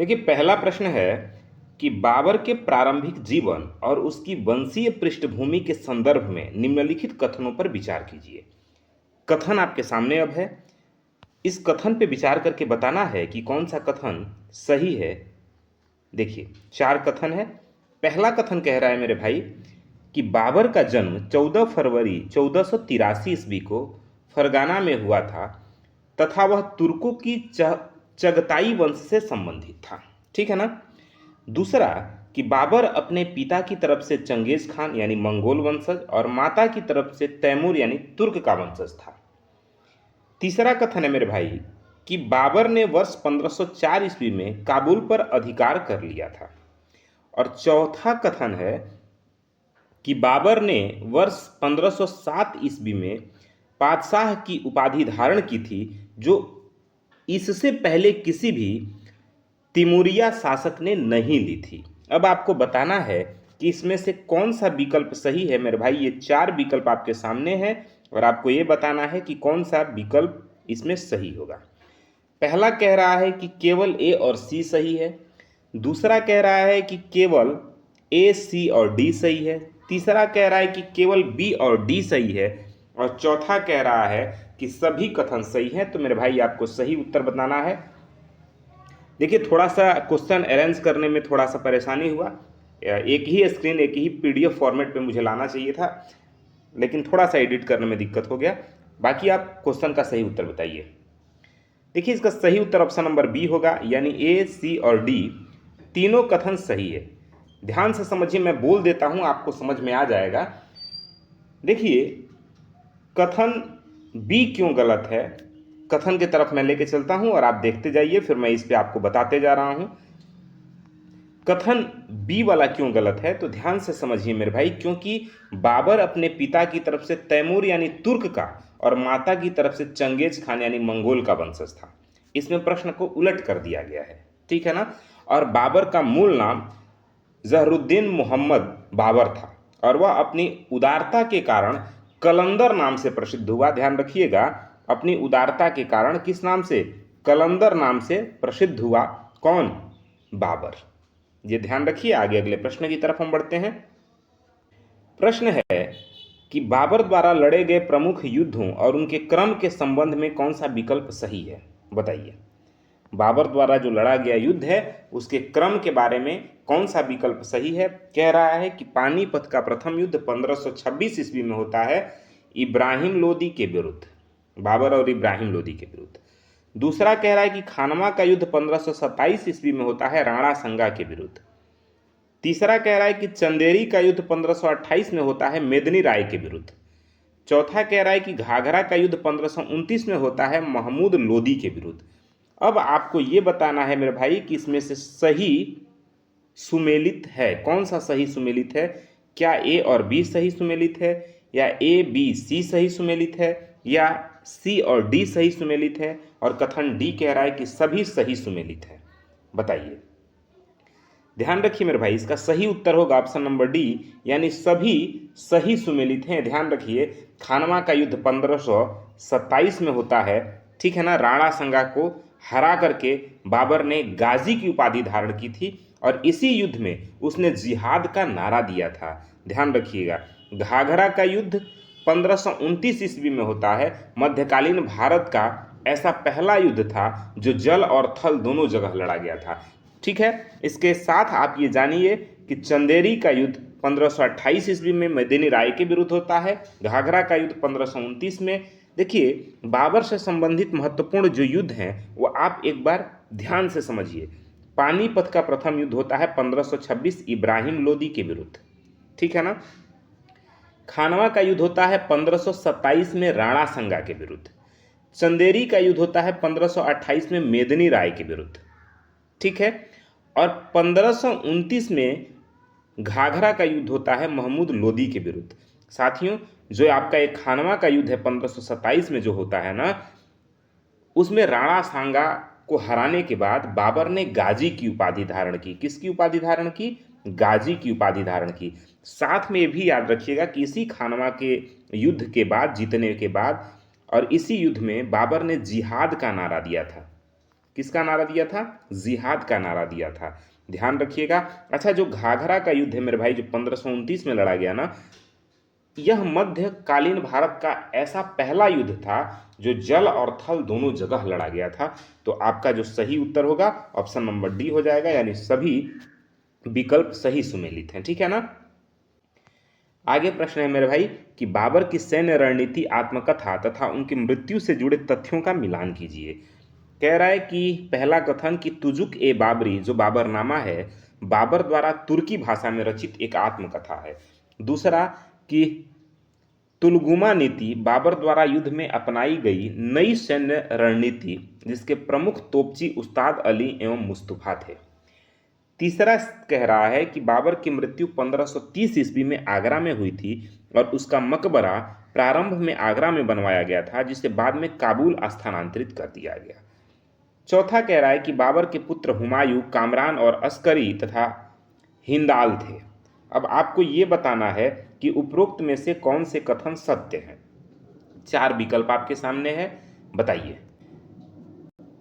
देखिए, पहला प्रश्न है कि बाबर के प्रारंभिक जीवन और उसकी वंशीय पृष्ठभूमि के संदर्भ में निम्नलिखित कथनों पर विचार कीजिए। कथन आपके सामने अब है। इस कथन पे विचार करके बताना है कि कौन सा कथन सही है। देखिए, 4 कथन है। पहला कथन कह रहा है मेरे भाई कि बाबर का जन्म 14 फरवरी 1483 ईस्वी को फरगाना में हुआ था तथा वह तुर्कों की चगताई वंश से संबंधित था। ठीक है ना। दूसरा कि बाबर अपने पिता की तरफ से चंगेज खान यानी मंगोल वंशज और माता की तरफ से तैमूर यानी तुर्क का वंशज था। तीसरा कथन है मेरे भाई कि बाबर ने वर्ष 1504 ईस्वी में काबुल पर अधिकार कर लिया था। और चौथा कथन है कि बाबर ने वर्ष 1507 ईस्वी में पातशाह की उपाधि धारण की थी, जो इससे पहले किसी भी तिमुरिया शासक ने नहीं ली थी। अब आपको बताना है कि इसमें से कौन सा विकल्प सही है मेरे भाई। ये 4 विकल्प आपके सामने हैं और आपको ये बताना है कि कौन सा विकल्प इसमें सही होगा। पहला कह रहा है कि केवल ए और सी सही है। दूसरा कह रहा है कि केवल ए, सी और डी सही है। तीसरा कह रहा है कि केवल बी और डी सही है। और चौथा कह रहा है कि सभी कथन सही हैं। तो मेरे भाई आपको सही उत्तर बताना है। देखिए, थोड़ा सा क्वेश्चन अरेंज करने में थोड़ा सा परेशानी हुआ। एक ही स्क्रीन, एक ही पीडीएफ फॉर्मेट पे मुझे लाना चाहिए था, लेकिन थोड़ा सा एडिट करने में दिक्कत हो गया। बाकी आप क्वेश्चन का सही उत्तर बताइए। देखिए, इसका सही उत्तर ऑप्शन नंबर बी होगा, यानी ए, सी और डी तीनों कथन सही है। ध्यान से समझिए, मैं बोल देता हूं, आपको समझ में आ जाएगा। देखिए, कथन बी क्यों गलत है, कथन की तरफ मैं लेके चलता हूं और आप देखते जाइए, फिर मैं इस पे आपको बताते जा रहा हूं। कथन बी वाला क्यों गलत है, तो ध्यान से समझिए मेरे भाई। क्योंकि बाबर अपने पिता की तरफ से तैमूर यानी तुर्क का और माता की तरफ से चंगेज खान यानी मंगोल का वंशज था। इसमें प्रश्न को उलट कर दिया गया है। ठीक है ना। और बाबर का मूल नाम जहरुद्दीन मोहम्मद बाबर था और वह अपनी उदारता के कारण कलंदर नाम से प्रसिद्ध हुआ। ध्यान रखिएगा, अपनी उदारता के कारण किस नाम से? कलंदर नाम से प्रसिद्ध हुआ। कौन? बाबर। ये ध्यान रखिए। आगे अगले प्रश्न की तरफ हम बढ़ते हैं। प्रश्न है कि बाबर द्वारा लड़े गए प्रमुख युद्धों और उनके क्रम के संबंध में कौन सा विकल्प सही है, बताइए। बाबर द्वारा जो लड़ा गया युद्ध है उसके क्रम के बारे में कौन सा विकल्प सही है। कह रहा है कि पानीपत का प्रथम युद्ध 1526 ईस्वी में होता है इब्राहिम लोदी के विरुद्ध, बाबर और इब्राहिम लोदी के विरुद्ध। दूसरा कह रहा है कि खानवा का युद्ध 1527 ईस्वी में होता है राणा संगा के विरुद्ध। तीसरा कह रहा है कि चंदेरी का युद्ध 1528 में होता है मेदिनी राय के विरुद्ध। चौथा कह रहा है कि घाघरा का युद्ध 1529 में होता है महमूद लोदी के विरुद्ध। अब आपको ये बताना है मेरे भाई कि इसमें से सही सुमेलित है। कौन सा सही सुमेलित है? क्या ए और बी सही सुमेलित है, या ए, बी, सी सही सुमेलित है, या सी और डी सही सुमेलित है? और कथन डी कह रहा है कि सभी सही सुमेलित है। बताइए। ध्यान रखिए मेरे भाई, इसका सही उत्तर होगा ऑप्शन नंबर डी, यानी सभी सही सुमेलित हैं। ध्यान रखिए, खानवा का युद्ध 1527 में होता है। ठीक है ना। राणा संगा को हरा करके बाबर ने गाजी की उपाधि धारण की थी और इसी युद्ध में उसने जिहाद का नारा दिया था। ध्यान रखिएगा। घाघरा का युद्ध 1529 ईस्वी में होता है। मध्यकालीन भारत का ऐसा पहला युद्ध था जो जल और थल दोनों जगह लड़ा गया था। ठीक है। इसके साथ आप ये जानिए कि चंदेरी का युद्ध 1528 ईस्वी में मेदिनी राय के विरुद्ध होता है। घाघरा का युद्ध 1529 में। देखिए, बाबर से संबंधित महत्वपूर्ण जो युद्ध हैं वो आप एक बार ध्यान से समझिए। पानीपत का प्रथम युद्ध होता है 1526 इब्राहिम लोदी के विरुद्ध। ठीक है ना। खानवा का युद्ध होता है 1527 में राणा संगा के विरुद्ध। चंदेरी का युद्ध होता है 1528 में मेदिनी राय के विरुद्ध। ठीक है। और 1529 में घाघरा का युद्ध होता है महमूद लोदी के विरुद्ध। साथियों, जो आपका एक खानवा का युद्ध है 1527 में जो होता है ना, उसमें राणा सांगा को हराने के बाद बाबर ने गाजी की उपाधि धारण की। किसकी उपाधि धारण की? गाजी की उपाधि धारण की। साथ में ये भी याद रखिएगा कि इसी खानवा के युद्ध के बाद, जीतने के बाद, और इसी युद्ध में बाबर ने जिहाद का नारा दिया था। किसका नारा दिया था? जिहाद का नारा दिया था, ध्यान रखिएगा। अच्छा, जो घाघरा का युद्ध है मेरे भाई, जो 1529 में लड़ा गया ना, यह मध्यकालीन भारत का ऐसा पहला युद्ध था जो जल और थल दोनों जगह लड़ा गया था। तो आपका जो सही उत्तर होगा ऑप्शन नंबर डी हो जाएगा, यानी सभी विकल्प सही सुमेलित हैं, ठीक है ना। आगे प्रश्न है मेरे भाई कि बाबर की सैन्य रणनीति आत्मकथा तथा उनकी मृत्यु से जुड़े तथ्यों का मिलान कीजिए। कह रहा है कि पहला कथन कि तुजुक ए बाबरी, जो बाबरनामा है, बाबर द्वारा तुर्की भाषा में रचित एक आत्मकथा है। दूसरा कि तुलगुमा नीति बाबर द्वारा युद्ध में अपनाई गई नई सैन्य रणनीति जिसके प्रमुख तोपची उस्ताद अली एवं मुस्तफा थे। तीसरा कह रहा है कि बाबर की मृत्यु 1530 ईस्वी में आगरा में हुई थी और उसका मकबरा प्रारंभ में आगरा में बनवाया गया था, जिसे बाद में काबुल स्थानांतरित कर दिया गया। चौथा कह रहा है कि बाबर के पुत्र हुमायूं, कामरान और अस्करी तथा हिंदाल थे। अब आपको ये बताना है कि उपरोक्त में से कौन से कथन सत्य हैं। 4 विकल्प आपके सामने है, बताइए।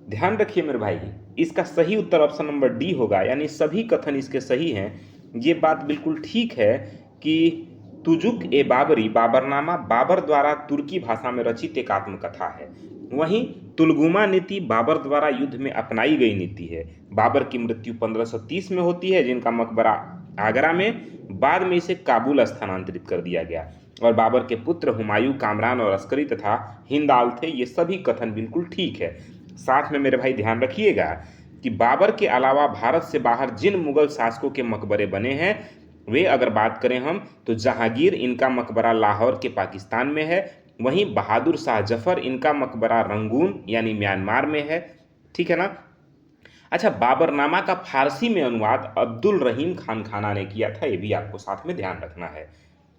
ध्यान रखिए मेरे भाई, इसका सही उत्तर ऑप्शन नंबर डी होगा, यानी सभी कथन इसके सही हैं। ये बात बिल्कुल ठीक है कि तुजुक ए बाबरी बाबरनामा बाबर द्वारा तुर्की भाषा में रचित एक आत्मकथा है। वहीं तुलगुमा नीति बाबर द्वारा युद्ध में अपनाई गई नीति है। बाबर की मृत्यु 1530 में होती है, जिनका मकबरा आगरा में, बाद में इसे काबुल स्थानांतरित कर दिया गया। और बाबर के पुत्र हुमायूं, कामरान और अस्करी तथा हिंदाल थे। ये सभी कथन बिल्कुल ठीक है। साथ में मेरे भाई ध्यान रखिएगा कि बाबर के अलावा भारत से बाहर जिन मुगल शासकों के मकबरे बने हैं, वे अगर बात करें हम तो जहांगीर, इनका मकबरा लाहौर के पाकिस्तान में है। वहीं बहादुर शाह जफर, इनका मकबरा रंगून यानी म्यांमार में है, ठीक है ना। अच्छा, बाबरनामा का फारसी में अनुवाद अब्दुल रहीम खान खाना ने किया था, ये भी आपको साथ में ध्यान रखना है।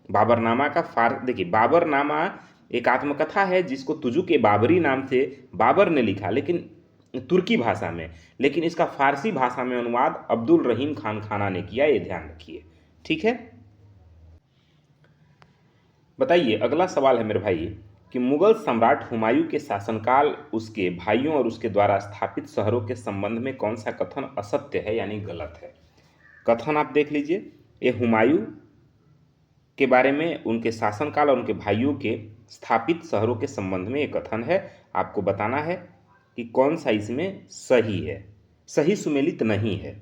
बाबरनामा का देखिए, बाबरनामा एक आत्मकथा है जिसको तुजुक ए बाबरी नाम से बाबर ने लिखा, लेकिन तुर्की भाषा में, लेकिन इसका फारसी भाषा में अनुवाद अब्दुल रहीम खान खाना ने किया, ये ध्यान रखिए, ठीक है। बताइए, अगला सवाल है मेरे भाई कि मुगल सम्राट हुमायूं के शासनकाल, उसके भाइयों और उसके द्वारा स्थापित शहरों के संबंध में कौन सा कथन असत्य है यानी गलत है। कथन आप देख लीजिए, ये हुमायूं के बारे में, उनके शासनकाल और उनके भाइयों के स्थापित शहरों के संबंध में एक कथन है। आपको बताना है कि कौन सा इसमें सही है, सही सुमेलित नहीं है,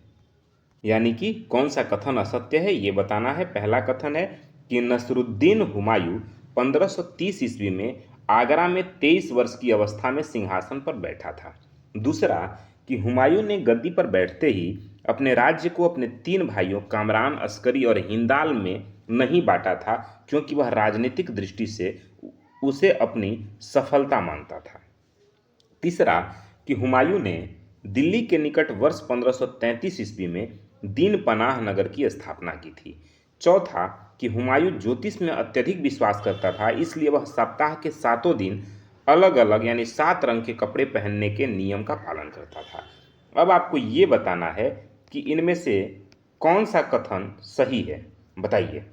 यानी कि कौन सा कथन असत्य है ये बताना है। पहला कथन है कि नसरुद्दीन हुमायूं 1530 ईस्वी में आगरा में 23 वर्ष की अवस्था में सिंहासन पर बैठा था। दूसरा कि हुमायूं ने गद्दी पर बैठते ही अपने राज्य को अपने 3 भाइयों कामरान, अस्करी और हिंदाल में नहीं बांटा था, क्योंकि वह राजनीतिक दृष्टि से उसे अपनी सफलता मानता था। तीसरा कि हुमायूं ने दिल्ली के निकट वर्ष 1533 ईस्वी में दीन पनाह नगर की स्थापना की थी। चौथा कि हुमायूं ज्योतिष में अत्यधिक विश्वास करता था, इसलिए वह सप्ताह के 7 दिन अलग अलग यानी 7 रंग के कपड़े पहनने के नियम का पालन करता था। अब आपको ये बताना है कि इनमें से कौन सा कथन सही है, बताइए।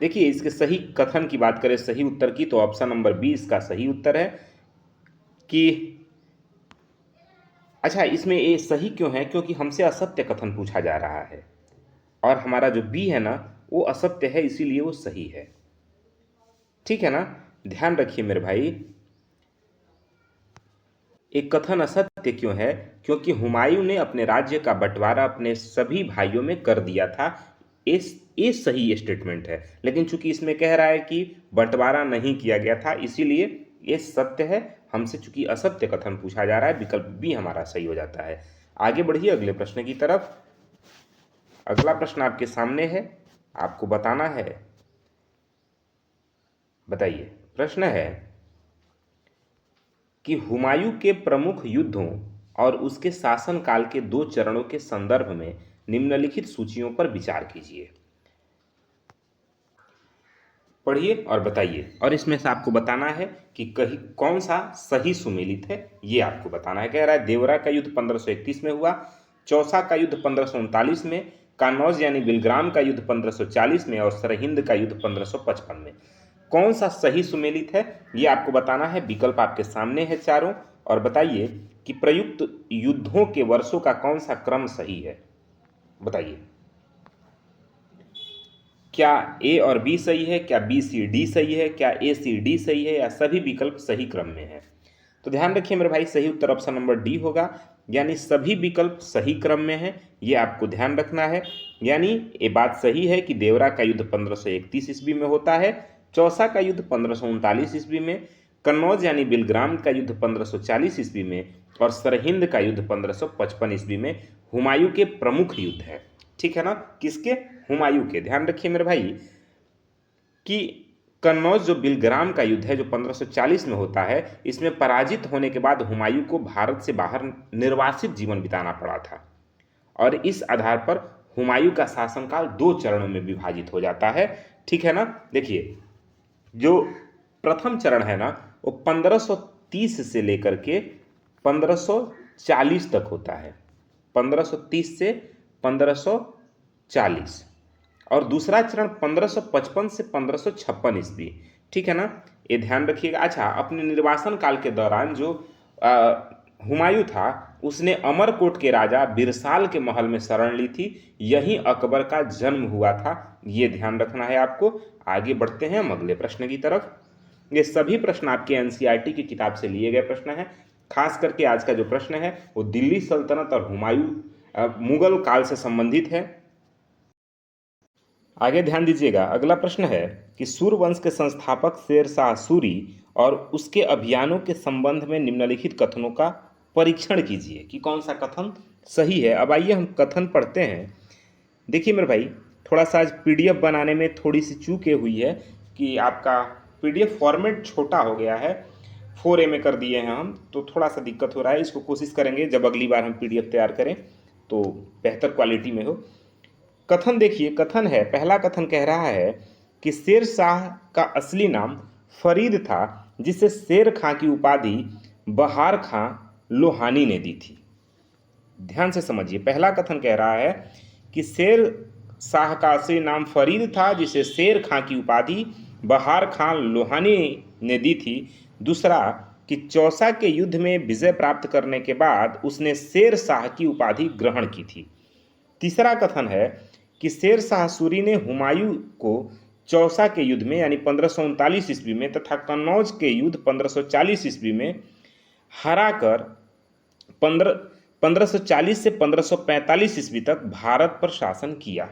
देखिए, इसके सही कथन की बात करें, सही उत्तर की, तो ऑप्शन नंबर बी इसका सही उत्तर है कि अच्छा, इसमें ये सही क्यों है, क्योंकि हमसे असत्य कथन पूछा जा रहा है और हमारा जो बी है ना वो असत्य है, इसीलिए वो सही है, ठीक है ना। ध्यान रखिए मेरे भाई, एक कथन असत्य क्यों है, क्योंकि हुमायूं ने अपने राज्य का बंटवारा अपने सभी भाइयों में कर दिया था। ये सही स्टेटमेंट है, लेकिन चूंकि इसमें कह रहा है कि बंटवारा नहीं किया गया था, इसीलिए ये सत्य है। हमसे चूंकि असत्य कथन पूछा जा रहा है, विकल्प बी हमारा सही हो जाता है। आगे बढ़िए अगले प्रश्न की तरफ। अगला प्रश्न आपके सामने है, आपको बताना है, बताइए। प्रश्न है कि हुमायूं के प्रमुख युद्धों और उसके शासनकाल के 2 चरणों के संदर्भ में निम्नलिखित सूचियों पर विचार कीजिए। पढ़िए और बताइए, और इसमें से आपको बताना है कि कहीं कौन सा सही सुमेलित है, ये आपको बताना है। कह रहा है देवरा का युद्ध 1531 में हुआ, चौसा का युद्ध 1539 में, कान्नौज यानी बिलग्राम का युद्ध 1540 में और सरहिंद का युद्ध 1555 में। कौन सा सही सुमेलित है ये आपको बताना है। विकल्प आपके सामने है चारों, और बताइए कि प्रयुक्त युद्धों के वर्षों का कौन सा क्रम सही है। बताइए, क्या ए और बी सही है, क्या बी सी डी सही है, क्या ए सी डी सही है, या सभी विकल्प सही क्रम में है। तो ध्यान रखिए मेरे भाई, सही उत्तर ऑप्शन नंबर डी होगा, यानी सभी विकल्प सही क्रम में है, ये आपको ध्यान रखना है। यानी ये बात सही है कि देवरा का युद्ध 1531 ईस्वी में होता है, चौसा का युद्ध 1539 ईस्वी में, कन्नौज यानी बिलग्राम का युद्ध 1540 ईस्वी में, और सरहिंद का युद्ध 1555 ईस्वी में हुमायूं के प्रमुख युद्ध है। ठीक है ना, किसके? हुमायूं के। ध्यान रखिए मेरे भाई कि कन्नौज जो बिलग्राम का युद्ध है जो 1540 में होता है, इसमें पराजित होने के बाद हुमायूं को भारत से बाहर निर्वासित जीवन बिताना पड़ा था, और इस आधार पर हुमायूं का शासनकाल 2 चरणों में विभाजित हो जाता है। ठीक है ना, देखिए जो प्रथम चरण है ना वो 1530 से लेकर के 1540 तक होता है, 1530 से 1540, और दूसरा चरण 1555 से 1556 ईस्वी। ठीक है ना, ये ध्यान रखिएगा। अच्छा, अपने निर्वासन काल के दौरान जो हुमायूं था उसने अमरकोट के राजा बिरसाल के महल में शरण ली थी, यहीं अकबर का जन्म हुआ था, ये ध्यान रखना है आपको। आगे बढ़ते हैं हम अगले प्रश्न की तरफ। ये सभी प्रश्न आपके एनसीईआरटी की किताब से लिए गए प्रश्न हैं। खास करके आज का जो प्रश्न है वो दिल्ली सल्तनत और हुमायूं मुगल काल से संबंधित है। आगे ध्यान दीजिएगा, अगला प्रश्न है कि सूर्यवंश के संस्थापक शेरशाह सूरी और उसके अभियानों के संबंध में निम्नलिखित कथनों का परीक्षण कीजिए कि कौन सा कथन सही है। अब आइए हम कथन पढ़ते हैं। देखिए मेरे भाई, थोड़ा सा आज पीडीएफ बनाने में थोड़ी सी चूकें हुई है कि आपका पीडीएफ फॉर्मेट छोटा हो गया है, 4A में कर दिए हैं हम, तो थोड़ा सा दिक्कत हो रहा है। इसको कोशिश करेंगे जब अगली बार हम पीडीएफ तैयार करें तो बेहतर क्वालिटी में हो। कथन देखिए, कथन है, पहला कथन कह रहा है कि शेर शाह का असली नाम फरीद था, जिसे शेर खां की उपाधि बहार खां लोहानी ने दी थी। ध्यान से समझिए, पहला कथन कह रहा है कि शेर शाह का असली नाम फरीद था, जिसे शेर खां की उपाधि बहार खां लोहानी ने दी थी। दूसरा कि चौसा के युद्ध में विजय प्राप्त करने के बाद उसने शेर शाह की उपाधि ग्रहण की थी। तीसरा कथन है कि शेर शाह सूरी ने हुमायूं को चौसा के युद्ध में यानी 1539 ईस्वी में तथा कन्नौज के युद्ध 1540 ईस्वी में हराकर 1540 से 1545 ईस्वी तक भारत पर शासन किया।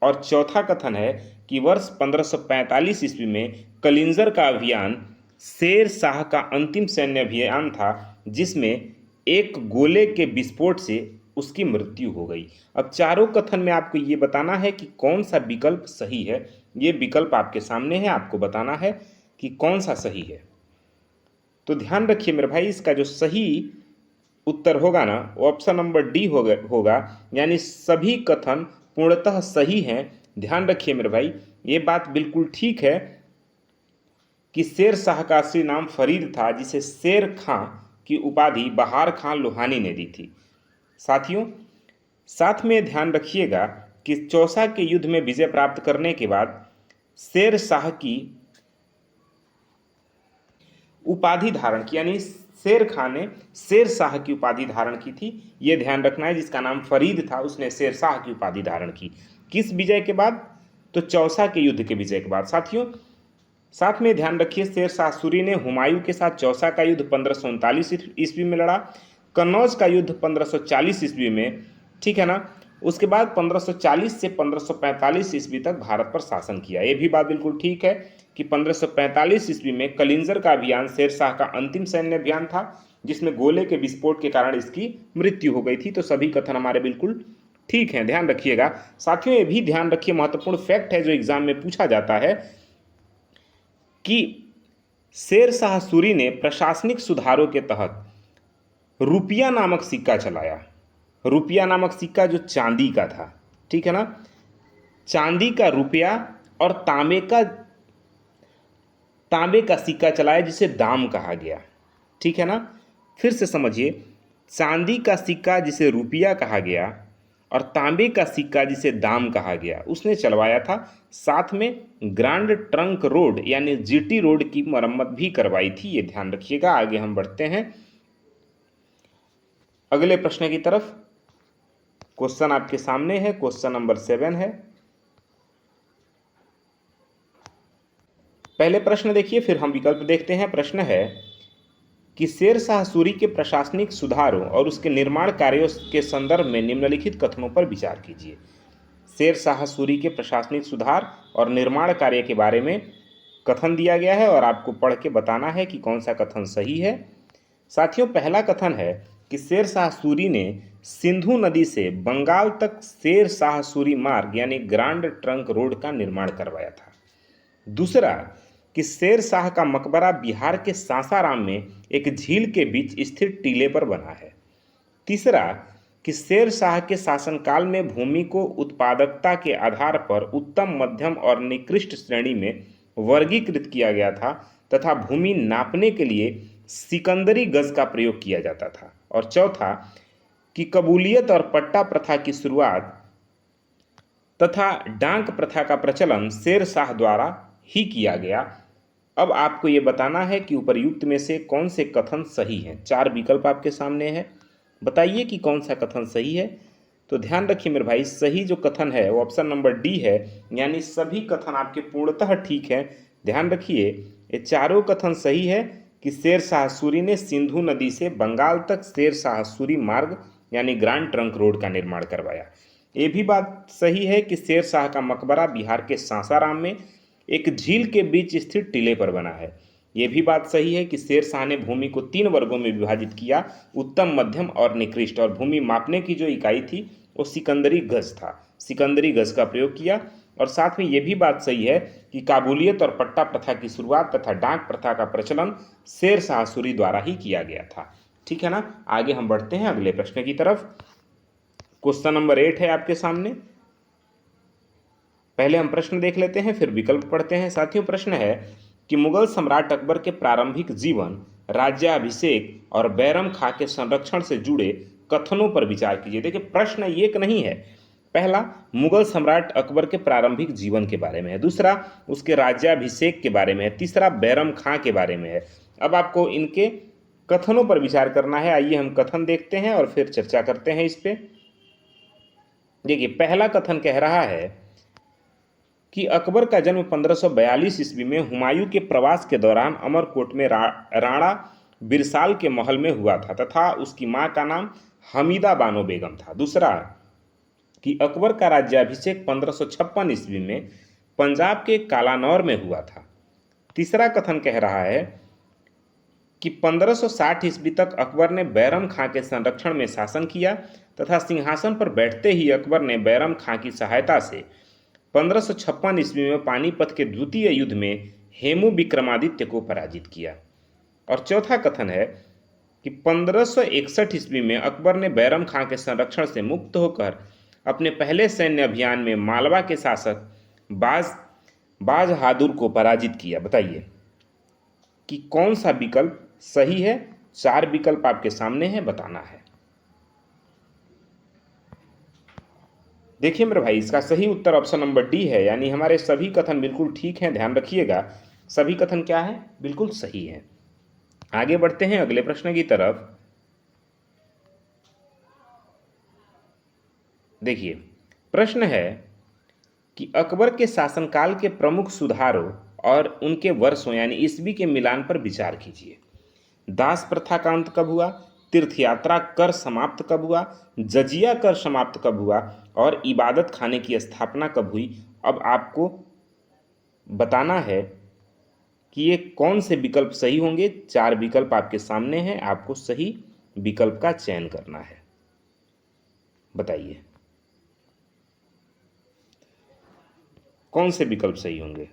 और चौथा कथन है कि वर्ष 1545 ईस्वी में कलिंजर का अभियान शेर शाह का अंतिम सैन्य अभियान था, जिसमें एक गोले के विस्फोट से उसकी मृत्यु हो गई। अब चारों कथन में आपको ये बताना है कि कौन सा विकल्प सही है। ये विकल्प आपके सामने है, आपको बताना है कि कौन सा सही है। तो ध्यान रखिए मेरे भाई, इसका जो सही उत्तर होगा ना वो ऑप्शन नंबर डी होगा, यानी सभी कथन पूर्णतः सही हैं। ध्यान रखिए मेरे भाई, ये बात बिल्कुल ठीक है कि शेर शाह का असली नाम फरीद था, जिसे शेर खां की उपाधि बहार खां लोहानी ने दी थी। साथियों, साथ में ध्यान रखिएगा कि चौसा के युद्ध में विजय प्राप्त करने के बाद शेर शाह की उपाधि धारण की, यानी शेर खां ने शेर शाह की उपाधि धारण की थी, यह ध्यान रखना है। जिसका नाम फरीद था उसने शेर शाह की उपाधि धारण की। किस विजय के बाद? तो चौसा के युद्ध के विजय के बाद। साथियों, साथ में ध्यान रखिए, शेर शाह सूरी ने हुमायूं के साथ चौसा का युद्ध 1539 ईस्वी में लड़ा, कन्नौज का युद्ध 1540 ईस्वी में, ठीक है ना। उसके बाद 1540 से 1545 ईस्वी तक भारत पर शासन किया। ये भी बात बिल्कुल ठीक है कि 1545 ईस्वी में कलिंजर का अभियान शेर शाह का अंतिम सैन्य अभियान था, जिसमें गोले के विस्फोट के कारण इसकी मृत्यु हो गई थी। तो सभी कथन हमारे बिल्कुल ठीक हैं, ध्यान रखिएगा। साथियों, ये भी ध्यान रखिए, महत्वपूर्ण फैक्ट है जो एग्जाम में पूछा जाता है कि शेर शाह सूरी ने प्रशासनिक सुधारों के तहत रुपया नामक सिक्का चलाया। रुपया नामक सिक्का जो चांदी का था, ठीक है ना, चांदी का रुपया और तांबे का सिक्का चलाया, जिसे दाम कहा गया, ठीक है ना। फिर से समझिए, चांदी का सिक्का जिसे रुपया कहा गया और तांबे का सिक्का जिसे दाम कहा गया उसने चलवाया था। साथ में ग्रांड ट्रंक रोड यानी जीटी रोड की मरम्मत भी करवाई थी, ये ध्यान रखिएगा। आगे हम बढ़ते हैं अगले प्रश्न की तरफ। क्वेश्चन आपके सामने है, क्वेश्चन नंबर 7 है। पहले प्रश्न देखिए, फिर हम विकल्प देखते हैं। प्रश्न है कि शेर शाह सूरी के प्रशासनिक सुधारों और उसके निर्माण कार्यों के संदर्भ में निम्नलिखित कथनों पर विचार कीजिए। शेर शाह सूरी के प्रशासनिक सुधार और निर्माण कार्य के बारे में कथन दिया गया है और आपको पढ़ के बताना है कि कौन सा कथन सही है। साथियों, पहला कथन है कि शेर शाह सूरी ने सिंधु नदी से बंगाल तक शेर शाह सूरी मार्ग यानी ग्रांड ट्रंक रोड का निर्माण करवाया था। दूसरा कि शेर शाह का मकबरा बिहार के सासाराम में एक झील के बीच स्थित टीले पर बना है। तीसरा कि शेर शाह के शासनकाल में भूमि को उत्पादकता के आधार पर उत्तम, मध्यम और निकृष्ट श्रेणी में वर्गीकृत किया गया था तथा भूमि नापने के लिए सिकंदरी गज का प्रयोग किया जाता था। और चौथा कि कबूलियत और पट्टा प्रथा की शुरुआत तथा डांक प्रथा का प्रचलन शेर शाह द्वारा ही किया गया। अब आपको ये बताना है कि उपर्युक्त में से कौन से कथन सही हैं। 4 विकल्प आपके सामने है, बताइए कि कौन सा कथन सही है। तो ध्यान रखिए मेरे भाई, सही जो कथन है वो ऑप्शन नंबर डी है, यानी सभी कथन आपके पूर्णतः ठीक हैं। ध्यान रखिए, ये चारों कथन सही है कि शेर शाह सूरी ने सिंधु नदी से बंगाल तक शेर शाह सूरी मार्ग यानी ग्रांड ट्रंक रोड का निर्माण करवाया। ये भी बात सही है कि शेर शाह का मकबरा बिहार के सासाराम में एक झील के बीच स्थित टीले पर बना है। यह भी बात सही है कि शेर शाह ने भूमि को 3 वर्गों में विभाजित किया, उत्तम, मध्यम और निकृष्ट, और भूमि मापने की जो इकाई थी वो सिकंदरी गज था, सिकंदरी गज का प्रयोग किया। और साथ में यह भी बात सही है कि काबुलियत और पट्टा प्रथा की शुरुआत तथा डाक प्रथा का प्रचलन शेर शाह सूरी द्वारा ही किया गया था। ठीक है ना। आगे हम बढ़ते हैं अगले प्रश्न की तरफ। क्वेश्चन नंबर 8 है आपके सामने। पहले हम प्रश्न देख लेते हैं, फिर विकल्प पढ़ते हैं। साथियों, प्रश्न है कि मुगल सम्राट अकबर के प्रारंभिक जीवन, राज्याभिषेक और बैरम खां के संरक्षण से जुड़े कथनों पर विचार कीजिए। देखिए, प्रश्न एक नहीं है। पहला मुगल सम्राट अकबर के प्रारंभिक जीवन के बारे में है, दूसरा उसके राज्याभिषेक के बारे में है, तीसरा बैरम खां के बारे में है। अब आपको इनके कथनों पर विचार करना है। आइए हम कथन देखते हैं और फिर चर्चा करते हैं इस पे। देखिए, पहला कथन कह रहा है कि अकबर का जन्म 1542 ईस्वी में हुमायूं के प्रवास के दौरान अमरकोट में राणा बिरसाल के महल में हुआ था तथा उसकी मां का नाम हमीदा बानो बेगम था। दूसरा कि अकबर का राज्याभिषेक 1556 ईस्वी में पंजाब के कालानौर में हुआ था। तीसरा कथन कह रहा है कि 1560 ईस्वी तक अकबर ने बैरम खां के संरक्षण में शासन किया तथा सिंहासन पर बैठते ही अकबर ने बैरम खां की सहायता से 1556 ईस्वी में पानीपत के द्वितीय युद्ध में हेमू विक्रमादित्य को पराजित किया। और चौथा कथन है कि 1561 ईस्वी में अकबर ने बैरम खां के संरक्षण से मुक्त होकर अपने पहले सैन्य अभियान में मालवा के शासक बाज बहादुर को पराजित किया। बताइए कि कौन सा विकल्प सही है। 4 विकल्प आपके सामने है, बताना है। देखिए मेरे भाई, इसका सही उत्तर ऑप्शन नंबर डी है, यानी हमारे सभी कथन बिल्कुल ठीक हैं। ध्यान रखिएगा, सभी कथन क्या है, बिल्कुल सही है। आगे बढ़ते हैं अगले प्रश्न की तरफ। देखिए, प्रश्न है कि अकबर के शासनकाल के प्रमुख सुधारों और उनके वर्षों यानी ईस्वी के मिलान पर विचार कीजिए। दास प्रथा का अंत कब हुआ, तीर्थयात्रा कर समाप्त कब हुआ, जजिया कर समाप्त कब हुआ और इबादत खाने की स्थापना कब हुई। अब आपको बताना है कि ये कौन से विकल्प सही होंगे। 4 विकल्प आपके सामने हैं, आपको सही विकल्प का चयन करना है। बताइए कौन से विकल्प सही होंगे।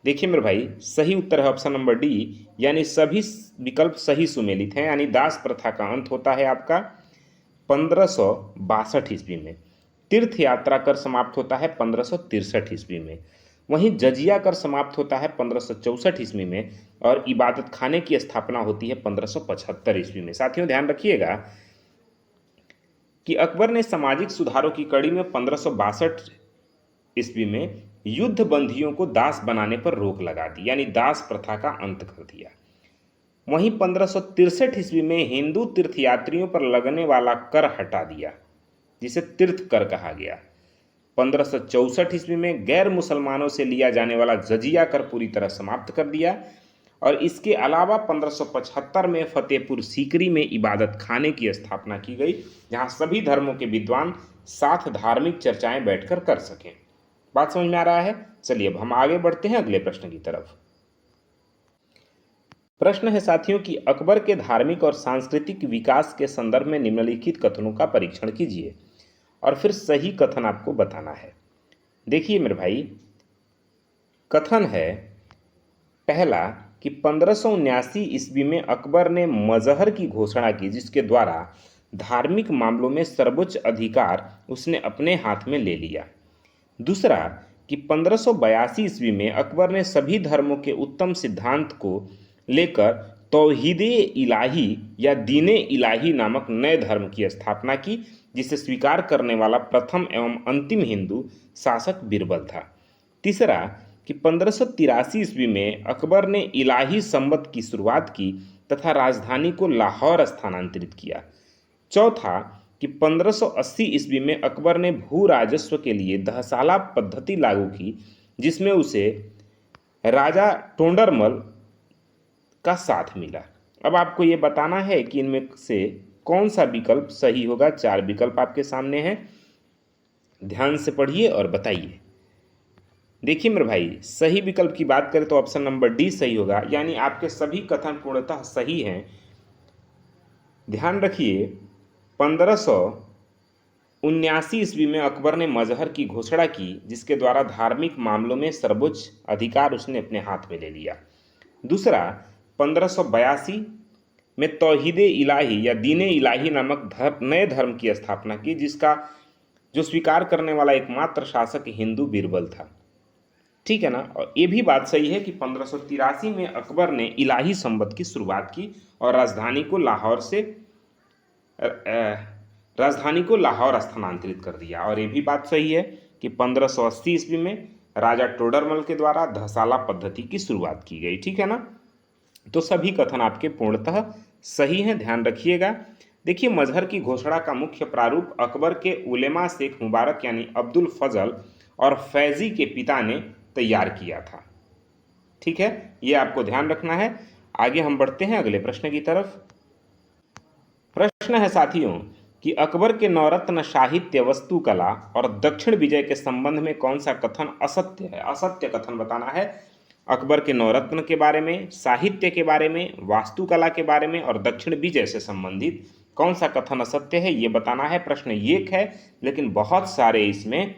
देखिए मेरे भाई, सही उत्तर है ऑप्शन नंबर डी, यानी सभी विकल्प सही सुमेलित हैं। यानी दास प्रथा का अंत होता है आपका 1562 ईस्वी में, तीर्थ यात्रा कर समाप्त होता है 1563 ईस्वी में, वहीं जजिया कर समाप्त होता है 1564 ईस्वी में और इबादत खाने की स्थापना होती है 1575 ईस्वी में। साथियों ध्यान रखिएगा कि अकबर ने सामाजिक सुधारों की कड़ी में 1562 ईस्वी में युद्ध बंदियों को दास बनाने पर रोक लगा दी, यानी दास प्रथा का अंत कर दिया। वहीं 1563 ईस्वी में हिंदू तीर्थयात्रियों पर लगने वाला कर हटा दिया, जिसे तीर्थ कर कहा गया। 1564 ईस्वी में गैर मुसलमानों से लिया जाने वाला जजिया कर पूरी तरह समाप्त कर दिया। और इसके अलावा 1575 में फतेहपुर सीकरी में इबादत खाने की स्थापना की गई, जहां सभी धर्मों के विद्वान साथ धार्मिक चर्चाएं बैठकर कर सकें। बात समझ में आ रहा है? चलिए अब हम आगे बढ़ते हैं अगले प्रश्न की तरफ। प्रश्न है साथियों कि अकबर के धार्मिक और सांस्कृतिक विकास के संदर्भ में निम्नलिखित कथनों का परीक्षण कीजिए और फिर सही कथन आपको बताना है। देखिए मेरे भाई, कथन है पहला कि 1579 ईस्वी में अकबर ने मजहर की घोषणा की, जिसके द्वारा धार्मिक मामलों में सर्वोच्च अधिकार उसने अपने हाथ में ले लिया। दूसरा कि 1582 ईस्वी में अकबर ने सभी धर्मों के उत्तम सिद्धांत को लेकर तौहीदे इलाही या दीने इलाही नामक नए धर्म की स्थापना की, जिसे स्वीकार करने वाला प्रथम एवं अंतिम हिंदू शासक बीरबल था। तीसरा कि 1583 ईस्वी में अकबर ने इलाही संवत की शुरुआत की तथा राजधानी को लाहौर स्थानांतरित किया। चौथा कि 1580 ईस्वी में अकबर ने भू राजस्व के लिए दहसाला पद्धति लागू की, जिसमें उसे राजा टोंडरमल का साथ मिला। अब आपको ये बताना है कि इनमें से कौन सा विकल्प सही होगा। 4 विकल्प आपके सामने हैं, ध्यान से पढ़िए और बताइए। देखिए मेरे भाई, सही विकल्प की बात करें तो ऑप्शन नंबर डी सही होगा, यानी आपके सभी कथन पूर्णतः सही हैं। ध्यान रखिए, 1579 ईस्वी में अकबर ने मजहर की घोषणा की, जिसके द्वारा धार्मिक मामलों में सर्वोच्च अधिकार उसने अपने हाथ में ले लिया। दूसरा, 1582 में तौहीदे इलाही या दीने इलाही नामक नए धर्म की स्थापना की, जिसका जो स्वीकार करने वाला एकमात्र शासक हिंदू बीरबल था। ठीक है ना। और ये भी बात सही है कि 1583 में अकबर ने इलाही संवत की शुरुआत की और राजधानी को लाहौर स्थानांतरित कर दिया। और ये भी बात सही है कि 1580 ईस्वी में राजा टोडरमल के द्वारा धसाला पद्धति की शुरुआत की गई। ठीक है ना। तो सभी कथन आपके पूर्णतः सही हैं, ध्यान रखिएगा। देखिए, मजहर की घोषणा का मुख्य प्रारूप अकबर के उलेमा शेख मुबारक यानी अब्दुल फजल और फैजी के पिता ने तैयार किया था। ठीक है, ये आपको ध्यान रखना है। आगे हम बढ़ते हैं अगले प्रश्न की तरफ। प्रश्न है साथियों कि अकबर के नवरत्न साहित्य, वस्तुकला और दक्षिण विजय के संबंध में कौन सा कथन असत्य है। असत्य कथन बताना है। अकबर के नवरत्न के बारे में, साहित्य के बारे में, वास्तुकला के बारे में और दक्षिण विजय से संबंधित कौन सा कथन असत्य है, ये बताना है। प्रश्न एक है, लेकिन बहुत सारे इसमें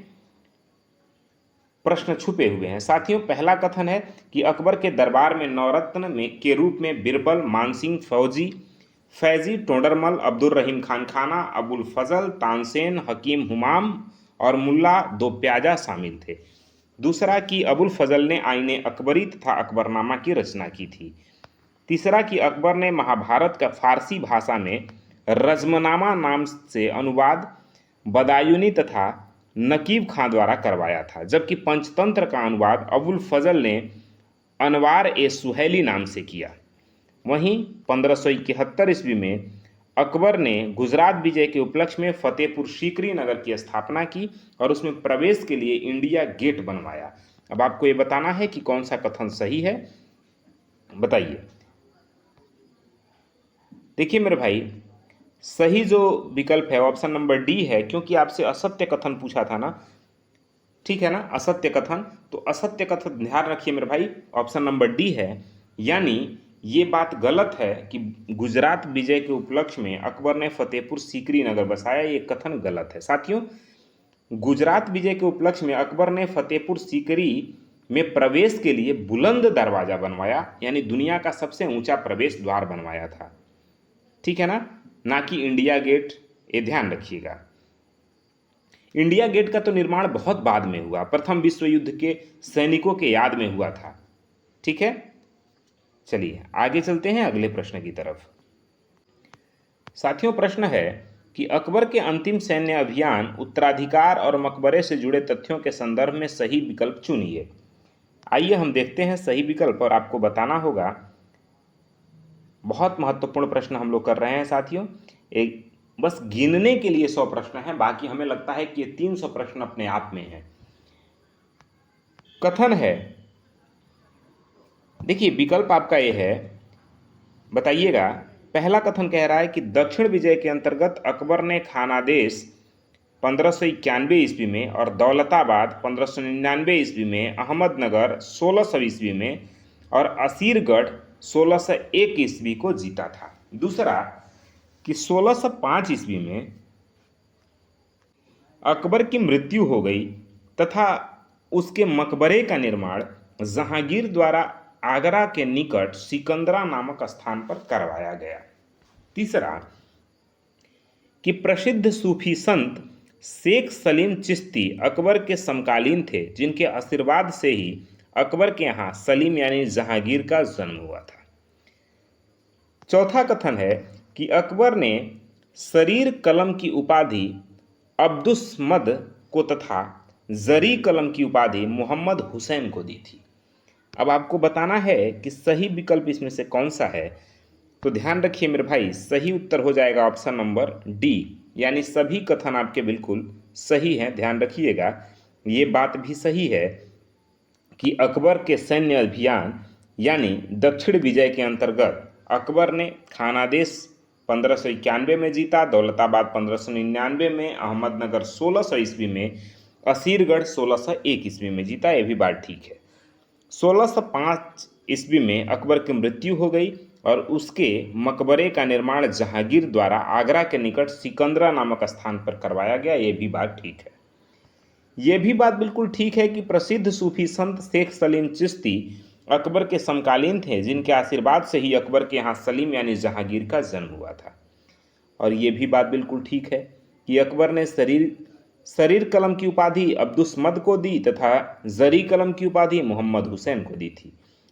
प्रश्न छुपे हुए हैं। साथियों, पहला कथन है कि अकबर के दरबार में नवरत्न में के रूप में बिरबल, मानसिंह, फैजी, टोडरमल, अब्दुल रहीम खान खाना, अबुल फजल, तानसेन, हकीम हुमाम और मुल्ला दो प्याजा शामिल थे। दूसरा कि अबुल फजल ने आईने अकबरी तथा अकबरनामा की रचना की थी। तीसरा कि अकबर ने महाभारत का फारसी भाषा में रजमनामा नाम से अनुवाद बदायूनी तथा नकीब खां द्वारा करवाया था, जबकि पंचतंत्र का अनुवाद अबुल फजल ने अनवार ए सुहैली नाम से किया। वहीं 1571 ईस्वी में अकबर ने गुजरात विजय के उपलक्ष्य में फतेहपुर सीकरी नगर की स्थापना की और उसमें प्रवेश के लिए इंडिया गेट बनवाया। अब आपको ये बताना है कि कौन सा कथन सही है, बताइए। देखिए मेरे भाई, सही जो विकल्प है ऑप्शन नंबर डी है, क्योंकि आपसे असत्य कथन पूछा था ना। ठीक है ना, असत्य कथन। तो असत्य कथन ध्यान रखिए मेरे भाई, ऑप्शन नंबर डी है। यानी ये बात गलत है कि गुजरात विजय के उपलक्ष्य में अकबर ने फतेहपुर सीकरी नगर बसाया, ये कथन गलत है। साथियों, गुजरात विजय के उपलक्ष्य में अकबर ने फतेहपुर सीकरी में प्रवेश के लिए बुलंद दरवाजा बनवाया, यानी दुनिया का सबसे ऊंचा प्रवेश द्वार बनवाया था। ठीक है ना कि इंडिया गेट। ये ध्यान रखिएगा। इंडिया गेट का तो निर्माण बहुत बाद में हुआ, प्रथम विश्व युद्ध के सैनिकों के याद में हुआ था। ठीक है, चलिए आगे चलते हैं अगले प्रश्न की तरफ। साथियों, प्रश्न है कि अकबर के अंतिम सैन्य अभियान, उत्तराधिकार और मकबरे से जुड़े तथ्यों के संदर्भ में सही विकल्प चुनिए। आइए हम देखते हैं सही विकल्प, और आपको बताना होगा। बहुत महत्वपूर्ण प्रश्न हम लोग कर रहे हैं साथियों। एक बस गिनने के लिए 100 प्रश्न हैं, बाकी हमें लगता है कि ये 300 प्रश्न अपने आप में हैं। कथन है, देखिए विकल्प आपका ये है, बताइएगा। पहला कथन कह रहा है कि दक्षिण विजय के अंतर्गत अकबर ने खानादेश 1591 ईस्वी में और दौलताबाद 1599 ईस्वी में, अहमदनगर 1600 ईस्वी में और असीरगढ़ 1601 ईस्वी को जीता था। दूसरा कि 1605 ईस्वी में अकबर की मृत्यु हो गई तथा उसके मकबरे का निर्माण जहांगीर द्वारा आगरा के निकट सिकंदरा नामक स्थान पर करवाया गया। तीसरा कि प्रसिद्ध सूफी संत शेख सलीम चिश्ती अकबर के समकालीन थे, जिनके आशीर्वाद से ही अकबर के यहाँ सलीम यानी जहांगीर का जन्म हुआ था। चौथा कथन है कि अकबर ने शरीर कलम की उपाधि अब्दुस्मद को तथा जरी कलम की उपाधि मोहम्मद हुसैन को दी थी। अब आपको बताना है कि सही विकल्प इसमें से कौन सा है। तो ध्यान रखिए मेरे भाई, सही उत्तर हो जाएगा ऑप्शन नंबर डी, यानी सभी कथन आपके बिल्कुल सही हैं। ध्यान रखिएगा, ये बात भी सही है कि अकबर के सैन्य अभियान यानी दक्षिण विजय के अंतर्गत अकबर ने खानादेश 1591 में जीता, दौलताबाद 1599 में, अहमदनगर 1600 ईस्वी में, असीरगढ़ 1601 ईस्वी में जीता। ये भी बात ठीक है। 1605 ईस्वी में अकबर की मृत्यु हो गई और उसके मकबरे का निर्माण जहांगीर द्वारा आगरा के निकट सिकंदरा नामक स्थान पर करवाया गया। ये भी बात ठीक है। ये भी बात बिल्कुल ठीक है कि प्रसिद्ध सूफी संत शेख सलीम चिश्ती अकबर के समकालीन थे, जिनके आशीर्वाद से ही अकबर के यहाँ सलीम यानी जहांगीर का जन्म हुआ था। और ये भी बात बिल्कुल ठीक है कि अकबर ने शरीर कलम की उपाधि अब्दुस्मद को दी तथा जरी कलम की उपाधि मोहम्मद हुसैन को दी थी।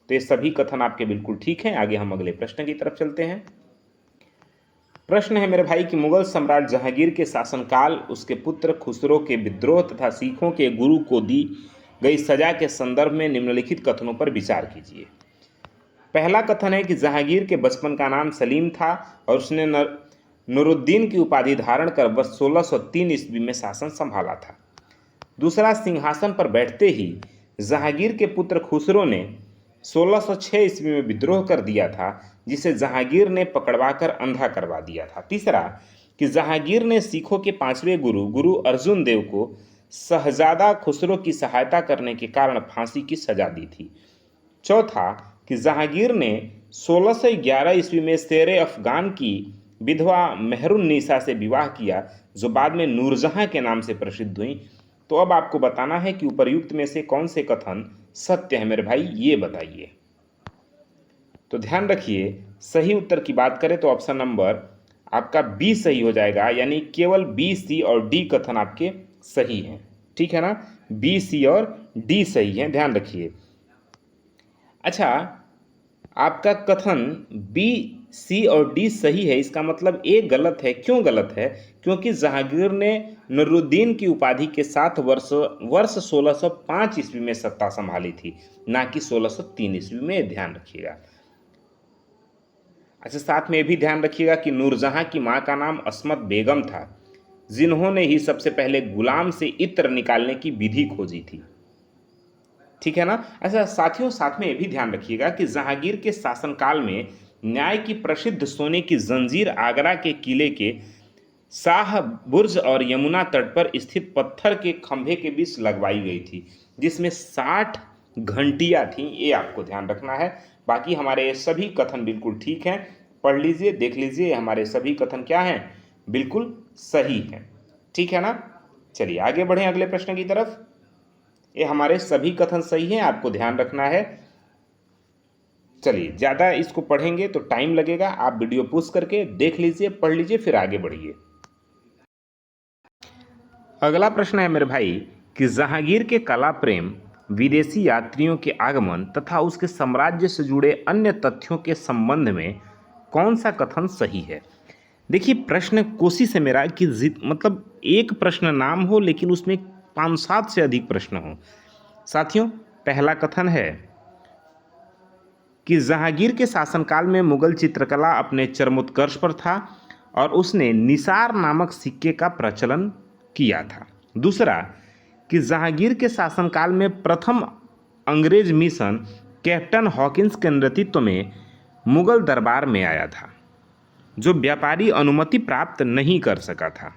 तो ये सभी कथन आपके बिल्कुल ठीक हैं। आगे हम अगले प्रश्न की तरफ चलते हैं। प्रश्न है मेरे भाई कि मुगल सम्राट जहांगीर के शासनकाल, उसके पुत्र खुसरो के विद्रोह तथा सिखों के गुरु को दी गई सजा के संदर्भ में निम्नलिखित कथनों पर विचार कीजिए। पहला कथन है कि जहांगीर के बचपन का नाम सलीम था और उसने नूरुद्दीन की उपाधि धारण कर वर्ष 1603 ईस्वी में शासन संभाला था। दूसरा, सिंहासन पर बैठते ही जहांगीर के पुत्र खुसरो ने 1606 ईस्वी में विद्रोह कर दिया था, जिसे जहांगीर ने पकड़वाकर अंधा करवा दिया था। तीसरा कि जहांगीर ने सिखों के 5वें गुरु अर्जुन देव को शहजादा खुसरो की सहायता करने के कारण फांसी की सजा दी थी। चौथा कि जहांगीर ने 1611 ईस्वी में शेर अफगान की विधवा मेहरुन्निसा से विवाह किया, जो बाद में नूरजहां के नाम से प्रसिद्ध हुई। तो अब आपको बताना है कि उपर्युक्त में से कौन से कथन सत्य है मेरे भाई, ये बताइए। तो ध्यान रखिए, सही उत्तर की बात करें तो ऑप्शन नंबर आपका बी सही हो जाएगा, यानी केवल बी, सी और डी कथन आपके सही हैं। ठीक है ना, बी, सी और डी सही हैं, ध्यान रखिए। अच्छा, आपका कथन बी, सी और डी सही है, इसका मतलब ए गलत है। क्यों गलत है? क्योंकि जहांगीर ने नूरुद्दीन की उपाधि के साथ वर्ष 1605 ईस्वी में सत्ता संभाली थी, ना कि 1603 ईस्वी में। ध्यान रखिएगा। अच्छा, साथ में ये भी ध्यान रखिएगा कि नूरजहां की मां का नाम अस्मत बेगम था, जिन्होंने ही सबसे पहले गुलाम से इत्र निकालने की विधि खोजी थी। ठीक है ना। अच्छा साथियों, साथ में ये भी ध्यान रखिएगा कि जहांगीर के शासनकाल में न्याय की प्रसिद्ध सोने की जंजीर आगरा के किले के शाह बुर्ज और यमुना तट पर स्थित पत्थर के खंभे के बीच लगवाई गई थी, जिसमें 60 घंटियां थीं। ये आपको ध्यान रखना है। बाकी हमारे सभी कथन बिल्कुल ठीक हैं। पढ़ लीजिए, देख लीजिए, हमारे सभी कथन क्या हैं, बिल्कुल सही हैं। ठीक है ना। चलिए आगे बढ़ें अगले प्रश्न की तरफ। ये हमारे सभी कथन सही हैं, आपको ध्यान रखना है। चलिए, ज़्यादा इसको पढ़ेंगे तो टाइम लगेगा। आप वीडियो पॉज करके देख लीजिए, पढ़ लीजिए, फिर आगे बढ़िए। अगला प्रश्न है मेरे भाई कि जहांगीर के कला प्रेम, विदेशी यात्रियों के आगमन तथा उसके साम्राज्य से जुड़े अन्य तथ्यों के संबंध में कौन सा कथन सही है। देखिए प्रश्न कोशिश है मेरा कि मतलब एक प्रश्न नाम हो लेकिन उसमें 5-7 से अधिक प्रश्न हो। साथियों, पहला कथन है कि जहांगीर के शासनकाल में मुगल चित्रकला अपने चरमोत्कर्ष पर था और उसने निसार नामक सिक्के का प्रचलन किया था। दूसरा, कि जहांगीर के शासनकाल में प्रथम अंग्रेज मिशन कैप्टन हॉकिंस के नेतृत्व में मुगल दरबार में आया था, जो व्यापारी अनुमति प्राप्त नहीं कर सका था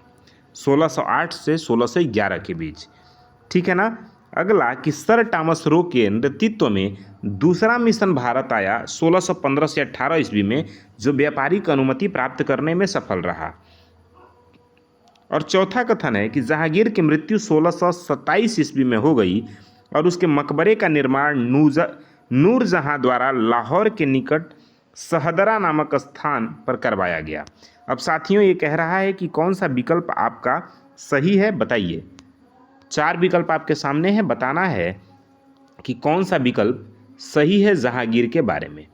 1608 से 1611 के बीच। ठीक है ना। अगला, कि सर टॉमस रो के नेतृत्व में दूसरा मिशन भारत आया 1615 से 18 ईस्वी में, जो व्यापारिक अनुमति प्राप्त करने में सफल रहा। और चौथा कथन है कि जहांगीर की मृत्यु 1627 ईस्वी में हो गई और उसके मकबरे का निर्माण नूरजहां द्वारा लाहौर के निकट सहदरा नामक स्थान पर करवाया गया। अब साथियों, ये कह रहा है कि कौन सा विकल्प आपका सही है, बताइए। 4 विकल्प आपके सामने हैं, बताना है कि कौन सा विकल्प सही है जहांगीर के बारे में।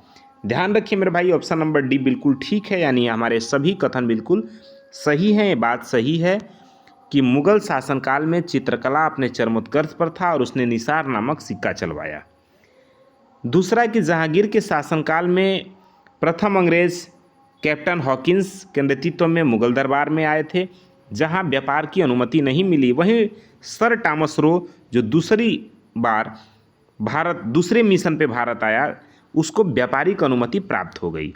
ध्यान रखिए मेरे भाई, ऑप्शन नंबर डी बिल्कुल ठीक है, यानी हमारे सभी कथन बिल्कुल सही हैं। ये बात सही है कि मुगल शासनकाल में चित्रकला अपने चरमोत्कर्ष पर था और उसने निसार नामक सिक्का चलवाया। दूसरा, कि जहांगीर के शासनकाल में प्रथम अंग्रेज कैप्टन हॉकिंस के नेतृत्व में मुगल दरबार में आए थे, जहां व्यापार की अनुमति नहीं मिली। वहीं सर टॉमस रो, जो दूसरे मिशन पे भारत आया, उसको व्यापारिक अनुमति प्राप्त हो गई।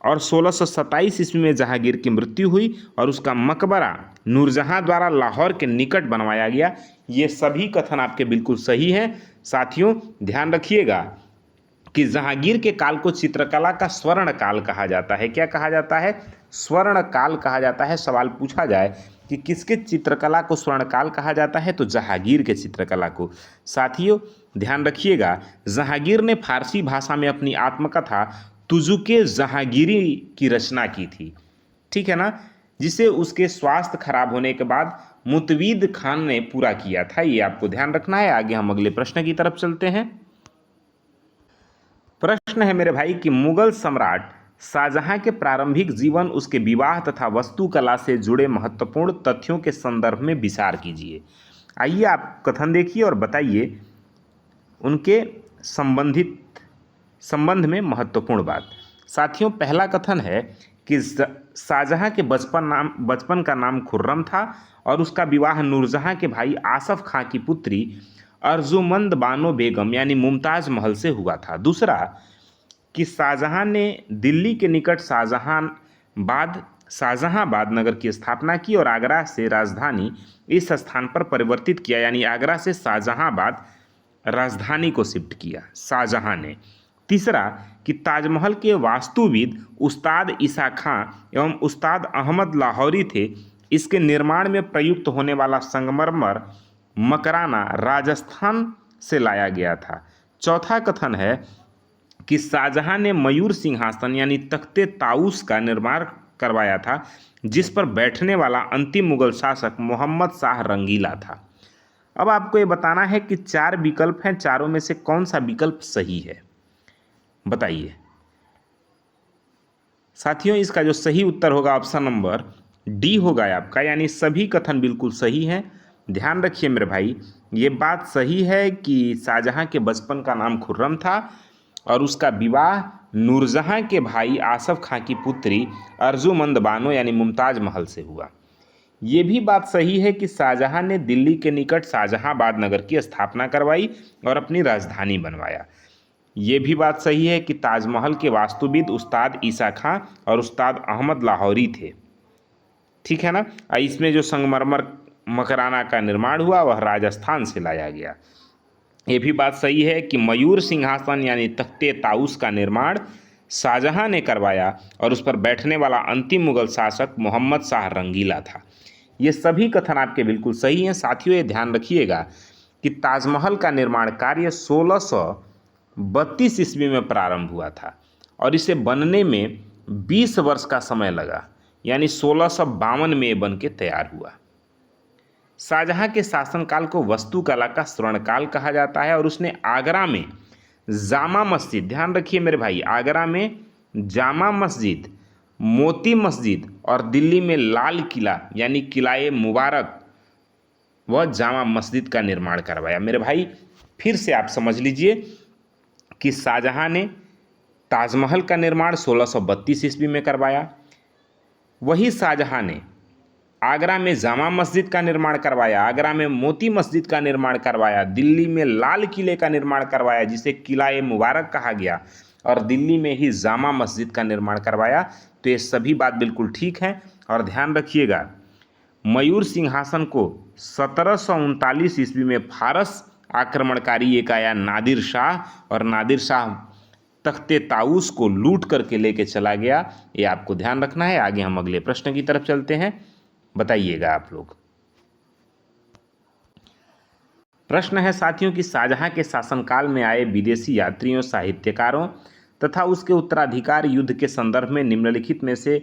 और 1627 ईस्वी में जहांगीर की मृत्यु हुई और उसका मकबरा नूरजहां द्वारा लाहौर के निकट बनवाया गया। ये सभी कथन आपके बिल्कुल सही हैं। साथियों, ध्यान रखिएगा कि जहांगीर के काल को चित्रकला का स्वर्ण काल कहा जाता है। क्या कहा जाता है? स्वर्ण काल कहा जाता है। सवाल पूछा जाए कि किसके चित्रकला को स्वर्ण काल कहा जाता है, तो जहांगीर के चित्रकला को। साथियों, ध्यान रखिएगा, जहांगीर ने फारसी भाषा में अपनी आत्मकथा तुजुके जहांगीरी की रचना की थी। ठीक है ना, जिसे उसके स्वास्थ्य खराब होने के बाद मुतवीद खान ने पूरा किया था। ये आपको ध्यान रखना है। आगे हम अगले प्रश्न की तरफ चलते हैं। प्रश्न है मेरे भाई कि मुगल सम्राट शाहजहां के प्रारंभिक जीवन, उसके विवाह तथा वास्तुकला से जुड़े महत्वपूर्ण तथ्यों के संदर्भ में विचार कीजिए। आइए आप कथन देखिए और बताइए उनके संबंध में महत्वपूर्ण बात। साथियों, पहला कथन है कि शाहजहां के बचपन का नाम खुर्रम था और उसका विवाह नूरजहां के भाई आसफ खां की पुत्री अर्जुमंद बानो बेगम यानी मुमताज महल से हुआ था। दूसरा, कि शाहजहां ने दिल्ली के निकट शाहजहांबाद नगर की स्थापना की और आगरा से राजधानी इस स्थान पर परिवर्तित किया, यानी आगरा से शाहजहांबाद राजधानी को शिफ्ट किया शाहजहां ने। तीसरा, कि ताजमहल के वास्तुविद उस्ताद ईसा खां एवं उस्ताद अहमद लाहौरी थे। इसके निर्माण में प्रयुक्त होने वाला संगमरमर मकराना राजस्थान से लाया गया था। चौथा कथन है कि शाहजहां ने मयूर सिंहासन यानी तख्ते ताऊस का निर्माण करवाया था, जिस पर बैठने वाला अंतिम मुगल शासक मोहम्मद शाह रंगीला था। अब आपको ये बताना है कि 4 विकल्प हैं, चारों में से कौन सा विकल्प सही है, बताइए। साथियों, इसका जो सही उत्तर होगा ऑप्शन नंबर डी होगा आपका, यानी सभी कथन बिल्कुल सही हैं। ध्यान रखिए मेरे भाई, ये बात सही है कि शाहजहां के बचपन का नाम खुर्रम था और उसका विवाह नूरजहां के भाई आसफ खां की पुत्री अर्जुमंद बानो यानी मुमताज महल से हुआ। ये भी बात सही है कि शाहजहां ने दिल्ली के निकट शाहजहांबाद नगर की स्थापना करवाई और अपनी राजधानी बनवाया। ये भी बात सही है कि ताजमहल के वास्तुविद उस्ताद ईसा खां और उस्ताद अहमद लाहौरी थे। ठीक है ना। इसमें जो संगमरमर मकराना का निर्माण हुआ वह राजस्थान से लाया गया। ये भी बात सही है कि मयूर सिंहासन यानी तख्ते ताऊस का निर्माण शाहजहां ने करवाया और उस पर बैठने वाला अंतिम मुगल शासक मोहम्मद शाह रंगीला था। ये सभी कथन आपके बिल्कुल सही हैं। साथियों, ये ध्यान रखिएगा कि ताजमहल का निर्माण कार्य 1632 ईस्वी में प्रारंभ हुआ था और इसे बनने में 20 वर्ष का समय लगा, यानी 1652 में ये बन के तैयार हुआ। शाहजहां के शासनकाल को वास्तुकला का स्वर्णकाल कहा जाता है और उसने आगरा में जामा मस्जिद, ध्यान रखिए मेरे भाई, आगरा में जामा मस्जिद मोती मस्जिद और दिल्ली में लाल किला यानी किला-ए मुबारक व जामा मस्जिद का निर्माण करवाया। मेरे भाई फिर से आप समझ लीजिए कि शाहजहां ने ताजमहल का निर्माण 1632 ईस्वी में करवाया, वही शाहजहां ने आगरा में जामा मस्जिद का निर्माण करवाया, आगरा में मोती मस्जिद का निर्माण करवाया, दिल्ली में लाल किले का निर्माण करवाया जिसे किला-ए मुबारक कहा गया, और दिल्ली में ही जामा मस्जिद का निर्माण करवाया। तो ये सभी बात बिल्कुल ठीक है। और ध्यान रखिएगा, मयूर सिंहासन को 1739 ईस्वी में फारस आक्रमणकारी एक आया नादिर शाह, और नादिर शाह तख्ते ताऊस को लूट करके लेके चला गया। ये आपको ध्यान रखना है। आगे हम अगले प्रश्न की तरफ चलते हैं, बताइएगा आप लोग। प्रश्न है साथियों कि शाहजहां के शासनकाल में आए विदेशी यात्रियों, साहित्यकारों तथा उसके उत्तराधिकार युद्ध के संदर्भ में निम्नलिखित में से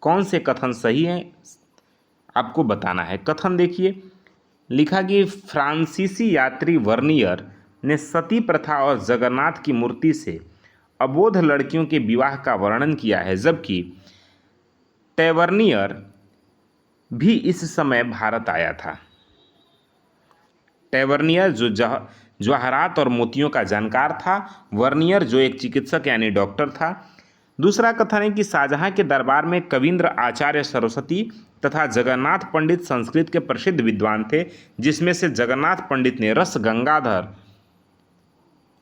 कौन से कथन सही हैं, आपको बताना है। कथन देखिए, लिखा कि फ्रांसीसी यात्री वर्नियर ने सती प्रथा और जगन्नाथ की मूर्ति से अबोध लड़कियों के विवाह का वर्णन किया है, जबकि टेवर्नियर भी इस समय भारत आया था। टेवर्नियर जो जवाहरात और मोतियों का जानकार था, वर्नियर जो एक चिकित्सक यानी डॉक्टर था। दूसरा कथन है कि शाहजहां के दरबार में कविंद्र आचार्य सरस्वती तथा जगन्नाथ पंडित संस्कृत के प्रसिद्ध विद्वान थे, जिसमें से जगन्नाथ पंडित ने रस गंगाधर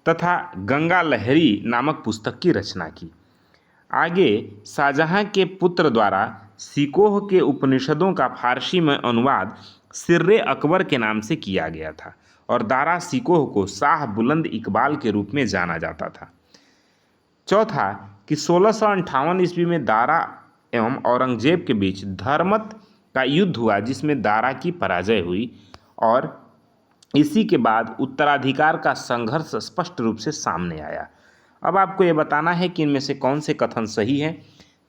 तथा गंगा लहरी नामक पुस्तक की रचना की। आगे शाहजहां के पुत्र द्वारा सिकोह के उपनिषदों का फारसी में अनुवाद सिर्रे अकबर के नाम से किया गया था, और दारा सिकोह को शाह बुलंद इकबाल के रूप में जाना जाता था। चौथा कि 1658 ईस्वी में दारा एवं औरंगजेब के बीच धर्मत का युद्ध हुआ, जिसमें दारा की पराजय हुई, और इसी के बाद उत्तराधिकार का संघर्ष स्पष्ट रूप से सामने आया। अब आपको ये बताना है कि इनमें से कौन से कथन सही हैं।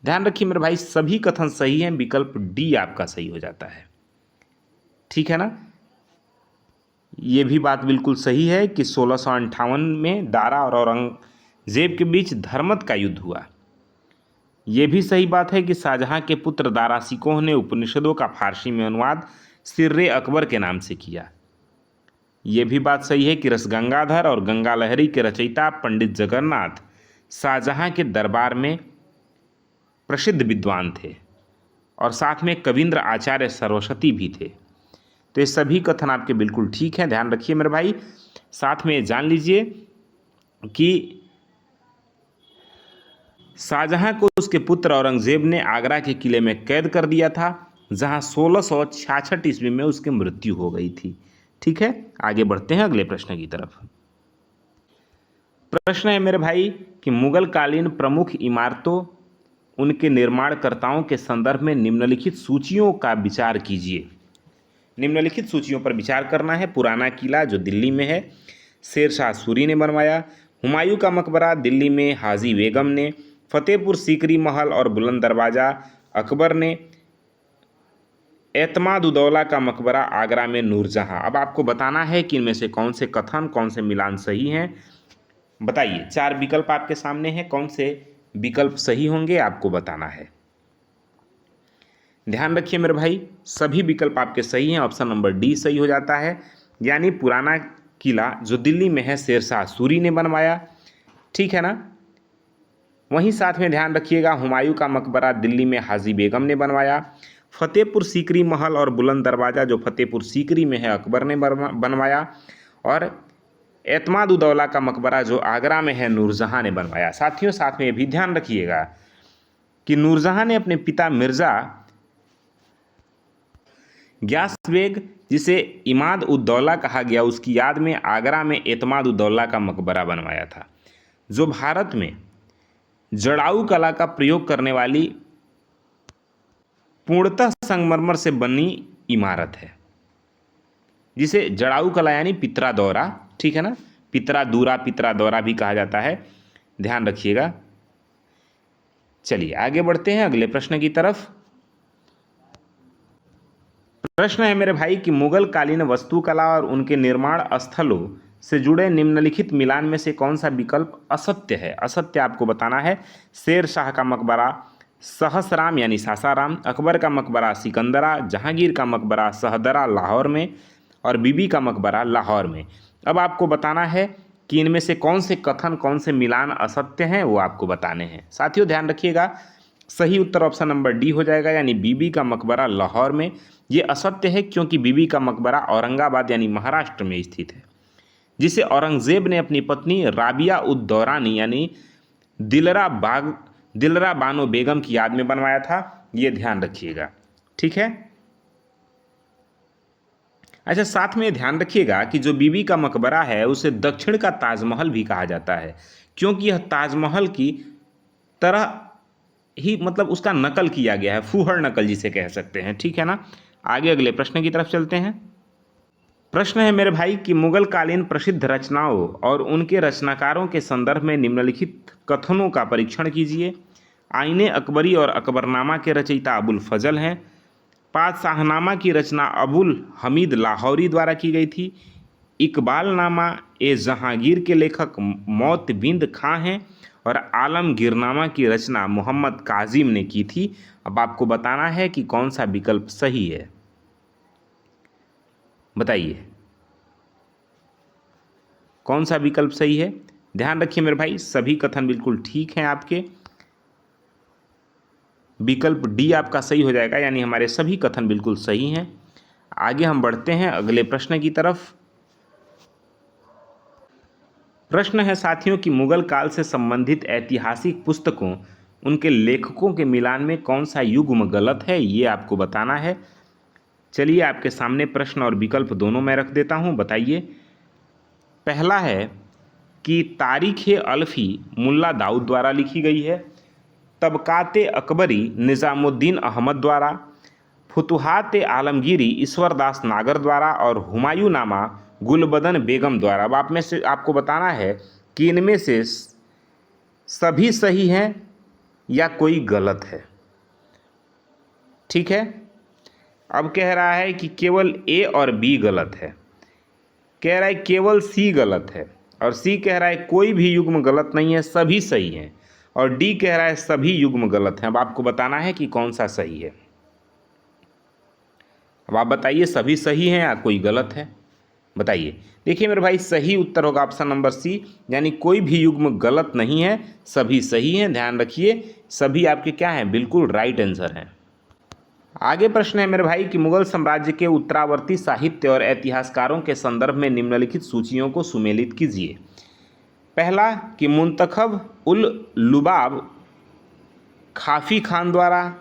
ध्यान रखिए मेरे भाई, सभी कथन सही हैं, विकल्प डी आपका सही हो जाता है। ठीक है ना। ये भी बात बिल्कुल सही है कि 1658 में दारा और औरंगजेब के बीच धर्मत का युद्ध हुआ। ये भी सही बात है कि शाहजहां के पुत्र दारा सिकोह ने उपनिषदों का फारसी में अनुवाद सिर्रे अकबर के नाम से किया। ये भी बात सही है कि रसगंगाधर और गंगा लहरी के रचयिता पंडित जगन्नाथ शाहजहां के दरबार में प्रसिद्ध विद्वान थे, और साथ में कविंद्र आचार्य सरस्वती भी थे। तो ये सभी कथन आपके बिल्कुल ठीक हैं। ध्यान रखिए मेरे भाई। साथ में जान लीजिए कि शाहजहां को उसके पुत्र औरंगजेब ने आगरा के किले में कैद कर दिया था, जहां 1666 ईस्वी में उसकी मृत्यु हो गई थी। ठीक है, आगे बढ़ते हैं अगले प्रश्न की तरफ। प्रश्न है मेरे भाई कि मुगल कालीन प्रमुख इमारतों, उनके निर्माणकर्ताओं के संदर्भ में निम्नलिखित सूचियों का विचार कीजिए। निम्नलिखित सूचियों पर विचार करना है। पुराना किला जो दिल्ली में है, शेर शाह सूरी ने बनवाया। हुमायूं का मकबरा दिल्ली में हाजी बेगम ने। फतेहपुर सीकरी महल और बुलंद दरवाज़ा अकबर ने। एतमाद-उद-दौला का मकबरा आगरा में नूरजहां। अब आपको बताना है कि इनमें से कौन से कथन, कौन से मिलान सही हैं, बताइए। 4 विकल्प आपके सामने हैं, कौन से विकल्प सही होंगे आपको बताना है। ध्यान रखिए मेरे भाई, सभी विकल्प आपके सही हैं। ऑप्शन नंबर डी सही हो जाता है, यानी पुराना किला जो दिल्ली में है शेर शाह सूरी ने बनवाया। ठीक है ना। वहीं साथ में ध्यान रखिएगा, हुमायूं का मकबरा दिल्ली में हाजी बेगम ने बनवाया। फतेहपुर सीकरी महल और बुलंद दरवाज़ा जो फतेहपुर सीकरी में है अकबर ने बनवाया। और एतमाद-उद-दौला का मकबरा जो आगरा में है नूरजहां ने बनवाया। साथियों साथ में ये भी ध्यान रखिएगा कि नूरजहां ने अपने पिता मिर्ज़ा ग्यास बेग, जिसे इमाद-उद-दौला कहा गया, उसकी याद में आगरा में एतमाद-उद-दौला का मकबरा बनवाया था, जो भारत में जड़ाऊ कला का प्रयोग करने वाली पूर्णतः संगमरमर से बनी इमारत है, जिसे जड़ाऊ कला यानी पितरा दौरा, ठीक है ना, पितरा दूरा, पितरा दौरा भी कहा जाता है। ध्यान रखिएगा। चलिए आगे बढ़ते हैं अगले प्रश्न की तरफ। प्रश्न है मेरे भाई कि मुगल कालीन वास्तुकला और उनके निर्माण स्थलों से जुड़े निम्नलिखित मिलान में से कौन सा विकल्प असत्य है। असत्य आपको बताना है। शेर शाह का मकबरा सहसराम यानी सासाराम, अकबर का मकबरा सिकंदरा, जहांगीर का मकबरा सहदरा लाहौर में और बीबी का मकबरा लाहौर में। अब आपको बताना है कि इनमें से कौन से कथन, कौन से मिलान असत्य हैं, वो आपको बताने हैं। साथियों ध्यान रखिएगा, सही उत्तर ऑप्शन नंबर डी हो जाएगा, यानी बीबी का मकबरा लाहौर में। ये असत्य है क्योंकि बीबी का मकबरा औरंगाबाद यानी महाराष्ट्र में स्थित है, जिसे औरंगजेब ने अपनी पत्नी राबिया उद दौरानी यानी दिलरा बानो बेगम की याद में बनवाया था। ये ध्यान रखिएगा, ठीक है। अच्छा, साथ में ध्यान रखिएगा कि जो बीबी का मकबरा है उसे दक्षिण का ताजमहल भी कहा जाता है, क्योंकि यह ताजमहल की तरह ही मतलब उसका नकल किया गया है, फूहड़ नकल जिसे कह सकते हैं, ठीक है ना। आगे अगले प्रश्न की तरफ चलते हैं। प्रश्न है मेरे भाई कि मुगल कालीन प्रसिद्ध रचनाओं और उनके रचनाकारों के संदर्भ में निम्नलिखित कथनों का परीक्षण कीजिए। आईने अकबरी और अकबरनामा के रचयिता अबुल फजल हैं। पातशाहनामा की रचना अबुल हमीद लाहौरी द्वारा की गई थी। इकबालनामा ए जहांगीर के लेखक मौतबिंद खां हैं और आलमगीरनामा की रचना मोहम्मद काजिम ने की थी। अब आपको बताना है कि कौन सा विकल्प सही है, बताइए कौन सा विकल्प सही है। ध्यान रखिए मेरे भाई, सभी कथन बिल्कुल ठीक हैं आपके। विकल्प डी आपका सही हो जाएगा, यानी हमारे सभी कथन बिल्कुल सही हैं। आगे हम बढ़ते हैं अगले प्रश्न की तरफ। प्रश्न है साथियों कि मुगल काल से संबंधित ऐतिहासिक पुस्तकों, उनके लेखकों के मिलान में कौन सा युग्म गलत है, ये आपको बताना है। चलिए आपके सामने प्रश्न और विकल्प दोनों मैं रख देता हूँ, बताइए। पहला है कि तारीख़ अल्फ़ी मुल्ला दाऊद द्वारा लिखी गई है। तबकात अकबरी निज़ामुद्दीन अहमद द्वारा। फुतुहात आलमगीरी ईश्वरदास नागर द्वारा और हुमायूं नामा गुलबदन बेगम द्वारा। अब आप में से आपको बताना है कि इनमें से सभी सही हैं या कोई गलत है, ठीक है। अब कह रहा है कि केवल ए और बी गलत है, कह रहा है केवल सी गलत है, और सी कह रहा है कोई भी युग्म गलत नहीं है, सभी सही हैं, और डी कह रहा है सभी युग्म गलत हैं। अब आपको बताना है कि कौन सा सही है। अब आप बताइए सभी सही हैं या कोई गलत है, बताइए। देखिए मेरे भाई, सही उत्तर होगा ऑप्शन नंबर सी, यानी कोई भी युग्म गलत नहीं है, सभी सही हैं। ध्यान रखिए, सभी आपके क्या हैं, बिल्कुल राइट आंसर हैं। आगे प्रश्न है मेरे भाई कि मुगल साम्राज्य के उत्तरावर्ती साहित्य और इतिहासकारों के संदर्भ में निम्नलिखित सूचियों को सुमेलित कीजिए। पहला कि मुंतखब उल लुबाब खाफी खान द्वारा,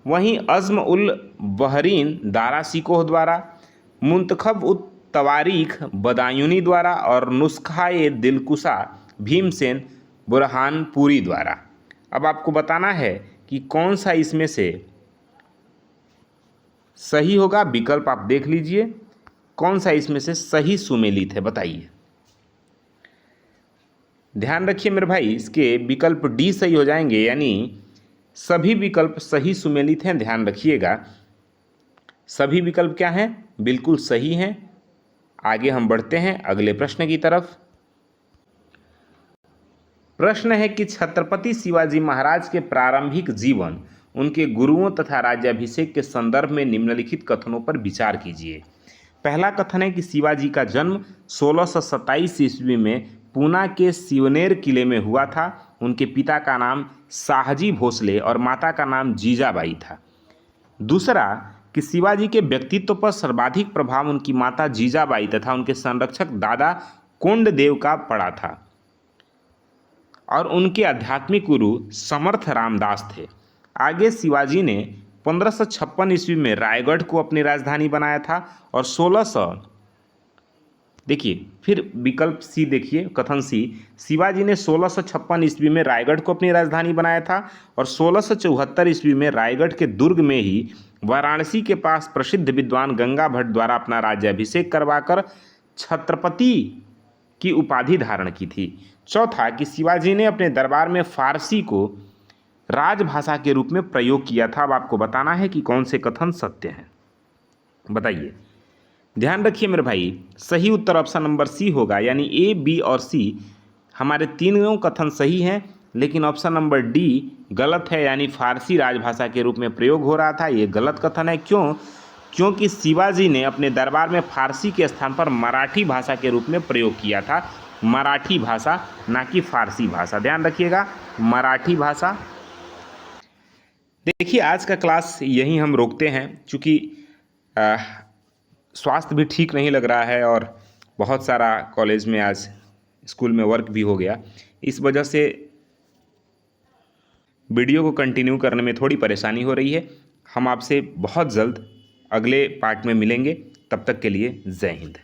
वहीं अज़्म उल बहरीन दारा सिकोह द्वारा, मुंतखब उत तवारीख बदायूनी द्वारा और नुस्खा-ए दिलकुशा भीमसेन बुरहानपुरी द्वारा। अब आपको बताना है कि कौन सा इसमें से सही होगा। विकल्प आप देख लीजिए, कौन सा इसमें से सही सुमेलित है, बताइए। ध्यान रखिए मेरे भाई, इसके विकल्प डी सही हो जाएंगे, यानी सभी विकल्प सही सुमेलित हैं। ध्यान रखिएगा, सभी विकल्प क्या हैं, बिल्कुल सही हैं। आगे हम बढ़ते हैं अगले प्रश्न की तरफ। प्रश्न है कि छत्रपति शिवाजी महाराज के प्रारंभिक जीवन, उनके गुरुओं तथा राज्याभिषेक के संदर्भ में निम्नलिखित कथनों पर विचार कीजिए। पहला कथन है कि शिवाजी का जन्म 1627 ईस्वी में पूना के सिवनेर किले में हुआ था। उनके पिता का नाम शाहजी भोसले और माता का नाम जीजाबाई था। दूसरा कि शिवाजी के व्यक्तित्व पर सर्वाधिक प्रभाव उनकी माता जीजाबाई तथा उनके संरक्षक दादा कोंडदेव का पड़ा था और उनके आध्यात्मिक गुरु समर्थ रामदास थे। आगे शिवाजी ने 1556 ईस्वी में रायगढ़ को अपनी राजधानी बनाया था और 1600 देखिए फिर विकल्प सी देखिए, कथन सी, शिवाजी ने 1656 ईस्वी में रायगढ़ को अपनी राजधानी बनाया था और 1674 ईस्वी में रायगढ़ के दुर्ग में ही वाराणसी के पास प्रसिद्ध विद्वान गंगा भट्ट द्वारा अपना राज्याभिषेक करवाकर छत्रपति की उपाधि धारण की थी। चौथा कि शिवाजी ने अपने दरबार में फारसी को राजभाषा के रूप में प्रयोग किया था। अब आपको बताना है कि कौन से कथन सत्य हैं, बताइए। ध्यान रखिए मेरे भाई, सही उत्तर ऑप्शन नंबर सी होगा, यानी ए, बी और सी हमारे तीनों कथन सही हैं। लेकिन ऑप्शन नंबर डी गलत है, यानी फारसी राजभाषा के रूप में प्रयोग हो रहा था। ये गलत कथन है। क्यों? क्योंकि शिवाजी ने अपने दरबार में फारसी के स्थान पर मराठी भाषा के रूप में प्रयोग किया था। मराठी भाषा, ना कि फारसी भाषा, ध्यान रखिएगा, मराठी भाषा। देखिए, आज का क्लास यहीं हम रोकते हैं, चूँकि स्वास्थ्य भी ठीक नहीं लग रहा है और बहुत सारा कॉलेज में आज स्कूल में वर्क भी हो गया। इस वजह से वीडियो को कंटिन्यू करने में थोड़ी परेशानी हो रही है। हम आपसे बहुत जल्द अगले पार्ट में मिलेंगे। तब तक के लिए जय हिंद।